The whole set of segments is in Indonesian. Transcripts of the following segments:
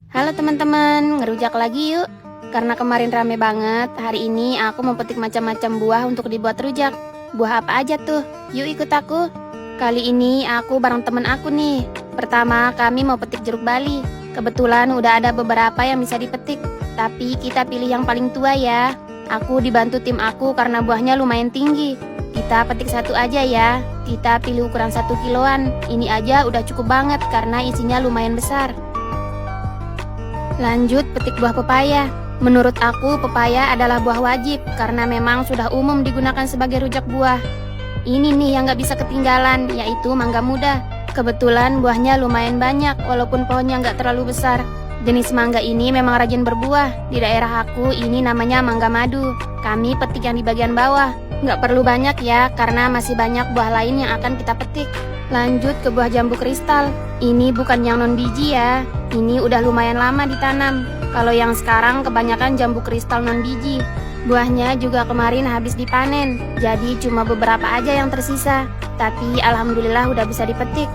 Halo teman-teman, ngerujak lagi yuk. Karena kemarin rame banget, hari ini aku mau petik macam-macam buah untuk dibuat rujak. Buah apa aja tuh? Yuk ikut aku. Kali ini aku bareng temen aku nih. Pertama kami mau petik jeruk bali. Kebetulan udah ada beberapa yang bisa dipetik, tapi kita pilih yang paling tua ya. Aku dibantu tim aku karena buahnya lumayan tinggi. Kita petik satu aja ya. Kita pilih ukuran 1 kiloan. Ini aja udah cukup banget karena isinya lumayan besar. Lanjut petik buah pepaya. Menurut aku pepaya adalah buah wajib karena memang sudah umum digunakan sebagai rujak buah. Ini nih yang gak bisa ketinggalan, yaitu mangga muda. Kebetulan buahnya lumayan banyak walaupun pohonnya gak terlalu besar. Jenis mangga ini memang rajin berbuah. Di daerah aku ini namanya mangga madu. Kami petik yang di bagian bawah. Gak perlu banyak ya karena masih banyak buah lain yang akan kita petik. Lanjut ke buah jambu kristal. Ini bukan yang non biji ya. Ini udah lumayan lama ditanam. Kalau yang sekarang kebanyakan jambu kristal non biji. Buahnya juga kemarin habis dipanen. Jadi cuma beberapa aja yang tersisa. Tapi alhamdulillah udah bisa dipetik.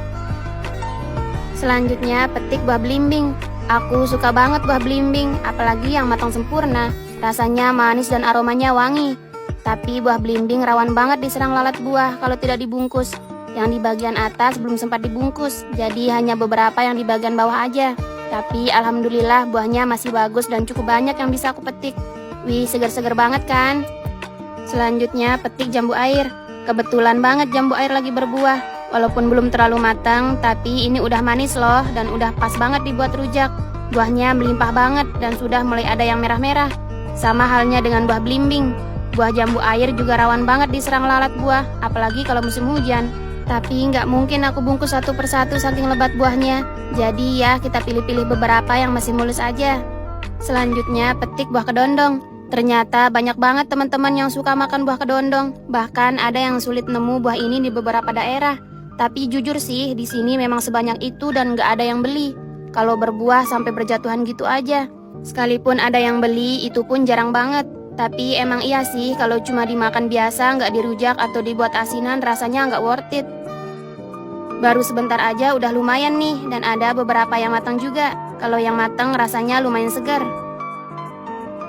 Selanjutnya petik buah belimbing. Aku suka banget buah belimbing, apalagi yang matang sempurna. Rasanya manis dan aromanya wangi. Tapi buah belimbing rawan banget diserang lalat buah kalau tidak dibungkus. Yang di bagian atas belum sempat dibungkus, jadi hanya beberapa yang di bagian bawah aja. Tapi alhamdulillah buahnya masih bagus dan cukup banyak yang bisa aku petik. Wih, seger-seger banget kan? Selanjutnya petik jambu air. Kebetulan banget jambu air lagi berbuah. Walaupun belum terlalu matang, tapi ini udah manis loh dan udah pas banget dibuat rujak. Buahnya melimpah banget dan sudah mulai ada yang merah-merah. Sama halnya dengan buah belimbing. Buah jambu air juga rawan banget diserang lalat buah, apalagi kalau musim hujan. Tapi nggak mungkin aku bungkus satu persatu saking lebat buahnya. Jadi ya kita pilih-pilih beberapa yang masih mulus aja. Selanjutnya petik buah kedondong. Ternyata banyak banget teman-teman yang suka makan buah kedondong. Bahkan ada yang sulit nemu buah ini di beberapa daerah. Tapi jujur sih di sini memang sebanyak itu dan nggak ada yang beli. Kalau berbuah sampai berjatuhan gitu aja. Sekalipun ada yang beli itu pun jarang banget. Tapi emang iya sih kalau cuma dimakan biasa nggak dirujak atau dibuat asinan rasanya nggak worth it. Baru sebentar aja udah lumayan nih dan ada beberapa yang matang juga. Kalau yang matang rasanya lumayan segar.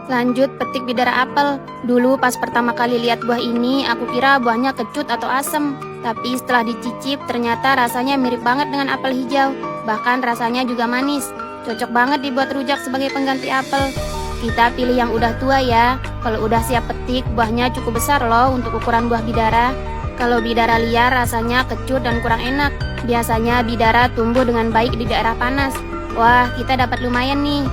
Lanjut petik bidara apel. Dulu pas pertama kali lihat buah ini aku kira buahnya kecut atau asem. Tapi setelah dicicip ternyata rasanya mirip banget dengan apel hijau. Bahkan rasanya juga manis. Cocok banget dibuat rujak sebagai pengganti apel. Kita pilih yang udah tua ya. Kalau udah siap petik buahnya cukup besar loh untuk ukuran buah bidara. Kalau bidara liar rasanya kecut dan kurang enak. Biasanya bidara tumbuh dengan baik di daerah panas. Wah, kita dapat lumayan nih.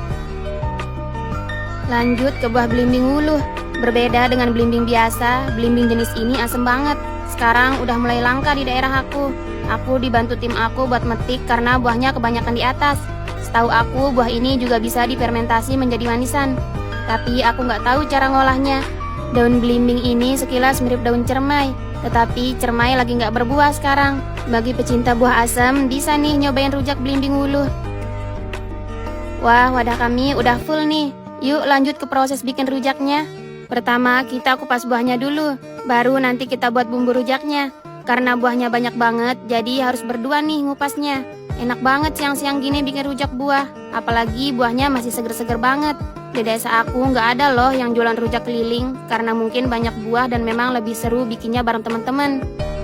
Lanjut ke buah belimbing wuluh. Berbeda dengan belimbing biasa, belimbing jenis ini asem banget. Sekarang udah mulai langka di daerah aku. Aku dibantu tim aku buat metik karena buahnya kebanyakan di atas. Setahu aku buah ini juga bisa difermentasi menjadi manisan. Tapi aku nggak tahu cara ngolahnya. Daun belimbing ini sekilas mirip daun cermai. Tetapi cermai lagi nggak berbuah sekarang. Bagi pecinta buah asam bisa nih nyobain rujak belimbing wuluh. Wah, wadah kami udah full nih. Yuk lanjut ke proses bikin rujaknya. Pertama kita kupas buahnya dulu. Baru nanti kita buat bumbu rujaknya. Karena buahnya banyak banget, jadi harus berdua nih ngupasnya. Enak banget siang-siang gini bikin rujak buah. Apalagi buahnya masih seger-seger banget. Di desa aku nggak ada loh yang jualan rujak keliling. Karena mungkin banyak buah dan memang lebih seru bikinnya bareng teman-teman.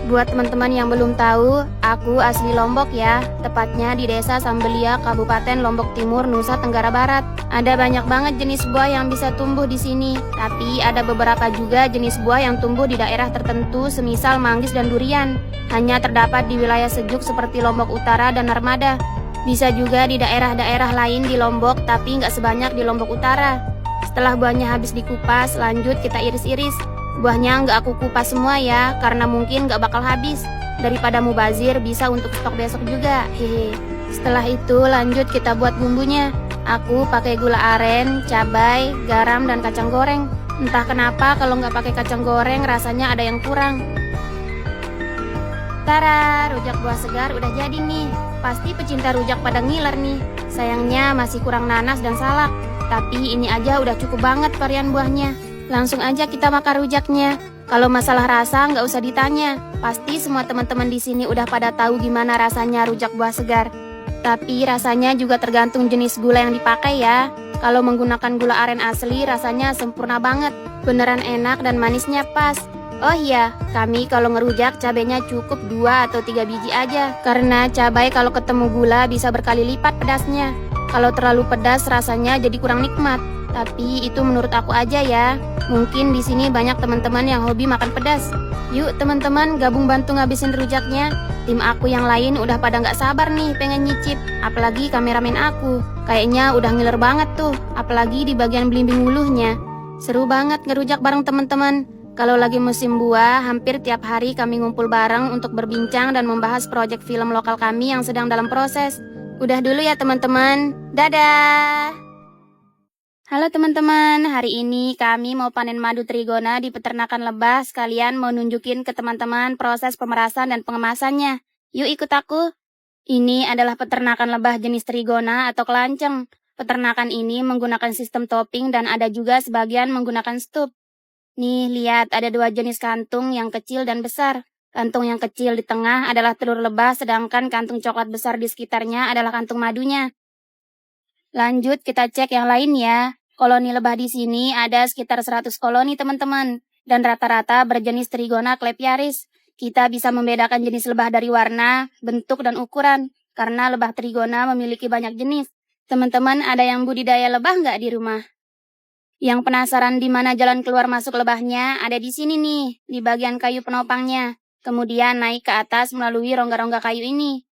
Buat teman-teman yang belum tahu, aku asli Lombok ya. Tepatnya di desa Sambelia, Kabupaten Lombok Timur, Nusa Tenggara Barat. Ada banyak banget jenis buah yang bisa tumbuh di sini. Tapi ada beberapa juga jenis buah yang tumbuh di daerah tertentu, semisal manggis dan durian. Hanya terdapat di wilayah sejuk seperti Lombok Utara dan Narmada. Bisa juga di daerah-daerah lain di Lombok, tapi nggak sebanyak di Lombok Utara. Setelah buahnya habis dikupas, lanjut kita iris-iris. Buahnya nggak aku kupas semua ya, karena mungkin nggak bakal habis. Daripada mubazir, bisa untuk stok besok juga. Hehe. Setelah itu lanjut kita buat bumbunya. Aku pakai gula aren, cabai, garam, dan kacang goreng. Entah kenapa kalau nggak pakai kacang goreng rasanya ada yang kurang. Tara, rujak buah segar udah jadi nih. Pasti pecinta rujak pada ngiler nih. Sayangnya masih kurang nanas dan salak. Tapi ini aja udah cukup banget varian buahnya. Langsung aja kita makan rujaknya. Kalau masalah rasa nggak usah ditanya. Pasti semua teman-teman di sini udah pada tahu gimana rasanya rujak buah segar. Tapi rasanya juga tergantung jenis gula yang dipakai ya. Kalau menggunakan gula aren asli rasanya sempurna banget. Beneran enak dan manisnya pas. Oh iya, kami kalau ngerujak cabenya cukup 2 atau 3 biji aja. Karena cabai kalau ketemu gula bisa berkali lipat pedasnya. Kalau terlalu pedas rasanya jadi kurang nikmat. Tapi itu menurut aku aja ya. Mungkin di sini banyak teman-teman yang hobi makan pedas. Yuk teman-teman gabung bantu ngabisin rujaknya. Tim aku yang lain udah pada nggak sabar nih pengen nyicip. Apalagi kameramen aku. Kayaknya udah ngiler banget tuh. Apalagi di bagian belimbing uluhnya. Seru banget ngerujak bareng teman-teman. Kalau lagi musim buah, hampir tiap hari kami ngumpul bareng untuk berbincang dan membahas proyek film lokal kami yang sedang dalam proses. Udah dulu ya teman-teman. Dadah! Halo teman-teman, hari ini kami mau panen madu trigona di peternakan lebah. Sekalian mau nunjukin ke teman-teman proses pemerasan dan pengemasannya. Yuk ikut aku. Ini adalah peternakan lebah jenis trigona atau kelanceng. Peternakan ini menggunakan sistem topping dan ada juga sebagian menggunakan stup. Nih, lihat ada 2 jenis kantung yang kecil dan besar. Kantung yang kecil di tengah adalah telur lebah, sedangkan kantung coklat besar di sekitarnya adalah kantung madunya. Lanjut, kita cek yang lain ya. Koloni lebah di sini ada sekitar 100 koloni, teman-teman. Dan rata-rata berjenis Trigona clepiaris. Kita bisa membedakan jenis lebah dari warna, bentuk, dan ukuran. Karena lebah Trigona memiliki banyak jenis. Teman-teman, ada yang budidaya lebah nggak di rumah? Yang penasaran di mana jalan keluar masuk lebahnya? Ada di sini nih, di bagian kayu penopangnya. Kemudian naik ke atas melalui rongga-rongga kayu ini.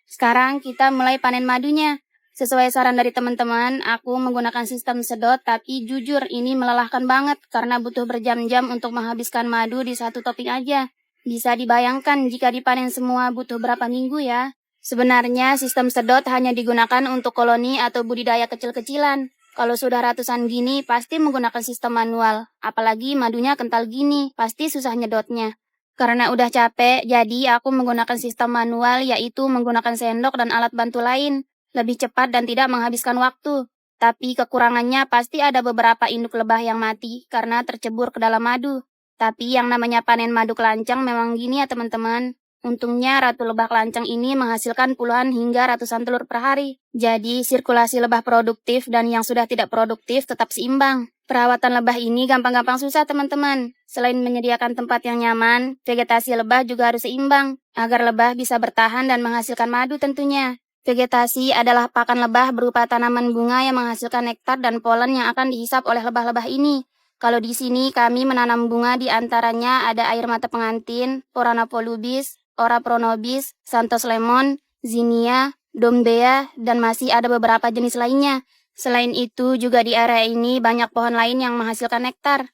Sekarang kita mulai panen madunya. Sesuai saran dari teman-teman, aku menggunakan sistem sedot, tapi jujur ini melelahkan banget karena butuh berjam-jam untuk menghabiskan madu di satu topping aja. Bisa dibayangkan jika dipanen semua butuh berapa minggu ya? Sebenarnya sistem sedot hanya digunakan untuk koloni atau budidaya kecil-kecilan. Kalau sudah ratusan gini, pasti menggunakan sistem manual. Apalagi madunya kental gini, pasti susah nyedotnya. Karena udah capek, jadi aku menggunakan sistem manual, yaitu menggunakan sendok dan alat bantu lain. Lebih cepat dan tidak menghabiskan waktu. Tapi kekurangannya pasti ada beberapa induk lebah yang mati karena tercebur ke dalam madu. Tapi yang namanya panen madu kelanceng memang gini ya teman-teman. Untungnya ratu lebah kelanceng ini menghasilkan puluhan hingga ratusan telur per hari. Jadi sirkulasi lebah produktif dan yang sudah tidak produktif tetap seimbang. Perawatan lebah ini gampang-gampang susah teman-teman. Selain menyediakan tempat yang nyaman, vegetasi lebah juga harus seimbang. Agar lebah bisa bertahan dan menghasilkan madu tentunya. Vegetasi adalah pakan lebah berupa tanaman bunga yang menghasilkan nektar dan polen yang akan dihisap oleh lebah-lebah ini. Kalau di sini kami menanam bunga di antaranya ada air mata pengantin, Oranopolubis, Ora pronobis, Santos lemon, Zinnia, Dombea, dan masih ada beberapa jenis lainnya. Selain itu juga di area ini banyak pohon lain yang menghasilkan nektar.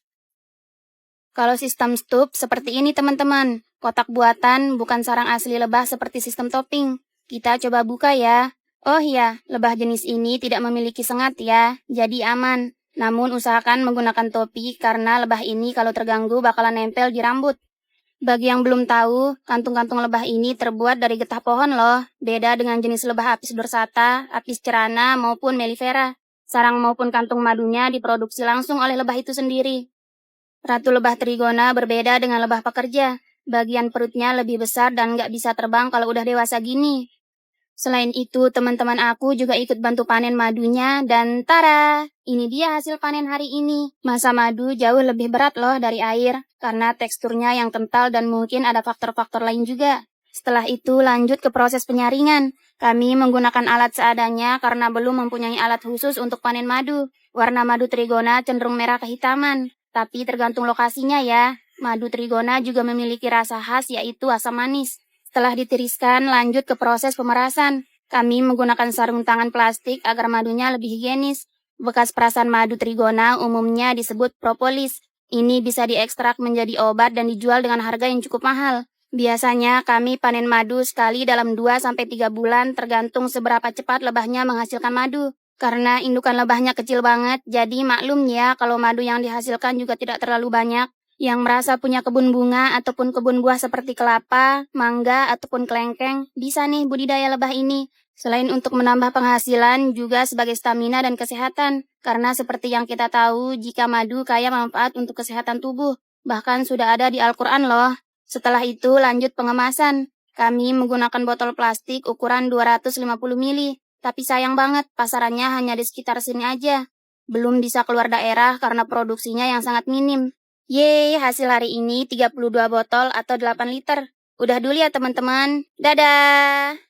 Kalau sistem stup seperti ini teman-teman, kotak buatan bukan sarang asli lebah seperti sistem topping. Kita coba buka ya. Oh iya, lebah jenis ini tidak memiliki sengat ya, jadi aman. Namun usahakan menggunakan topi karena lebah ini kalau terganggu bakalan nempel di rambut. Bagi yang belum tahu, kantung-kantung lebah ini terbuat dari getah pohon loh. Beda dengan jenis lebah Apis dorsata, Apis cerana, maupun mellifera. Sarang maupun kantung madunya diproduksi langsung oleh lebah itu sendiri. Ratu lebah trigona berbeda dengan lebah pekerja. Bagian perutnya lebih besar dan nggak bisa terbang kalau udah dewasa gini. Selain itu, teman-teman aku juga ikut bantu panen madunya dan tara! Ini dia hasil panen hari ini. Masa madu jauh lebih berat loh dari air, karena teksturnya yang kental dan mungkin ada faktor-faktor lain juga. Setelah itu lanjut ke proses penyaringan. Kami menggunakan alat seadanya karena belum mempunyai alat khusus untuk panen madu. Warna madu trigona cenderung merah kehitaman, tapi tergantung lokasinya ya. Madu trigona juga memiliki rasa khas yaitu asam manis. Setelah ditiriskan, lanjut ke proses pemerasan. Kami menggunakan sarung tangan plastik agar madunya lebih higienis. Bekas perasan madu trigona umumnya disebut propolis. Ini bisa diekstrak menjadi obat dan dijual dengan harga yang cukup mahal. Biasanya kami panen madu sekali dalam 2-3 bulan tergantung seberapa cepat lebahnya menghasilkan madu. Karena indukan lebahnya kecil banget, jadi maklum ya kalau madu yang dihasilkan juga tidak terlalu banyak. Yang merasa punya kebun bunga ataupun kebun buah seperti kelapa, mangga, ataupun kelengkeng, bisa nih budidaya lebah ini. Selain untuk menambah penghasilan, juga sebagai stamina dan kesehatan. Karena seperti yang kita tahu, jika madu kaya manfaat untuk kesehatan tubuh. Bahkan sudah ada di Al-Quran loh. Setelah itu lanjut pengemasan. Kami menggunakan botol plastik ukuran 250 mili, tapi sayang banget pasarannya hanya di sekitar sini aja. Belum bisa keluar daerah karena produksinya yang sangat minim. Yeay, hasil hari ini 32 botol atau 8 liter. Udah dulu ya teman-teman. Dadah!